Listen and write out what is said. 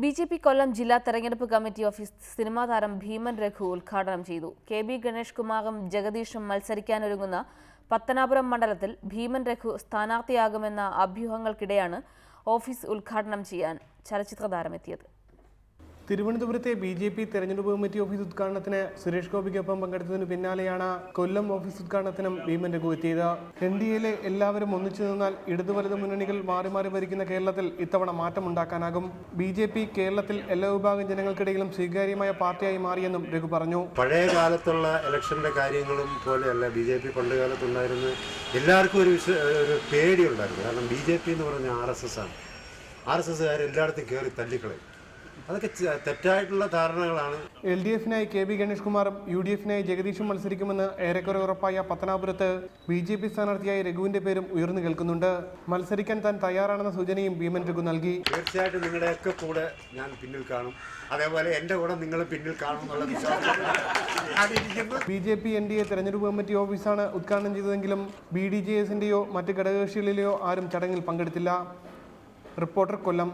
BJP കൊല്ലം ജില്ലാ തെരഞ്ഞെടുപ്പ് committee office cinema താരം ഭീമൻ രഘു ഉദ്ഘാടനം ചെയ്തു. കെ.ബി. ഗണേഷ് കുമാറും ജഗദീഷും മത്സരിക്കാനൊരുങ്ങുന്ന പത്തനാപുരം മണ്ഡലത്തിൽ ഭീമൻ രഘു സ്ഥാനാർത്ഥിയാകുമെന്ന അഭ്യൂഹങ്ങൾക്കിടെയാണ് ഓഫീസ് ഉദ്ഘാടനം ചെയ്യാൻ ചലച്ചിത്ര താരമെത്തിയത്. തിരുവനന്തപുരത്തെ ബിജെപി തെരഞ്ഞെടുപ്പ് കമ്മിറ്റി ഓഫീസ് ഉദ്ഘാടനത്തിന് സുരേഷ് ഗോപിക്കൊപ്പം പങ്കെടുത്തതിന് പിന്നാലെയാണ് കൊല്ലം ഓഫീസ് ഉദ്ഘാടനത്തിനും ഭീമൻ രഘു എത്തിയത്. എൻ.ഡി.എയിലെ എല്ലാവരും ഒന്നിച്ചു നിന്നാൽ ഇടതു വലതു മുന്നണികൾ മാറി മാറി ഭരിക്കുന്ന കേരളത്തിൽ ഇത്തവണ മാറ്റമുണ്ടാക്കാനാകും. ബിജെപി കേരളത്തിൽ എല്ലാ വിഭാഗം ജനങ്ങൾക്കിടയിലും സ്വീകാര്യമായ പാർട്ടിയായി മാറിയെന്നും രഘു പറഞ്ഞു. പഴയ കാലത്തുള്ള ഇലക്ഷന്റെ കാര്യങ്ങളും പോലെയല്ല ബിജെപി പണ്ട് കാലത്തുണ്ടായിരുന്നത്. എല്ലാവർക്കും ഒരു പേടിയുണ്ടായിരുന്നു. കാരണം ബിജെപി എന്ന് പറഞ്ഞ RSS ആണ്. RSSകാർ എല്ലായിടത്തും കയറി തല്ലിക്കളയും. അതൊക്കെ തെറ്റായിട്ടുള്ള ധാരണകളാണ്. LDF-നായി കെ.ബി. ഗണേഷ് കുമാറും UDF-നായി ജഗദീഷും മത്സരിക്കുമെന്ന് ഏറെക്കുറെ ഉറപ്പായ പത്തനാപുരത്ത് ബിജെപി സ്ഥാനാർത്ഥിയായ രഘുവിന്റെ പേരും ഉയർന്നു കേൾക്കുന്നുണ്ട്. മത്സരിക്കാൻ താൻ തയ്യാറാണെന്ന സൂചനയും ഭീമൻ രഘു നൽകി. തീർച്ചയായിട്ടും നിങ്ങളുടെയൊക്കെ കൂടെ ഞാൻ പിന്നിൽ കാണും. അതേപോലെ എൻ്റെ കൂടെ നിങ്ങൾ പിന്നിൽ കാണും എന്നുള്ള വിശ്വാസം. ബിജെപി NDA തെരഞ്ഞെടുപ്പ് കമ്മിറ്റി ഓഫീസാണ് ഉദ്ഘാടനം ചെയ്തതെങ്കിലും BDJS-ന്റെയോ മറ്റ് ഘടകകക്ഷികളിലെയോ ആരും ചടങ്ങിൽ പങ്കെടുത്തില്ല. റിപ്പോർട്ടർ, കൊല്ലം.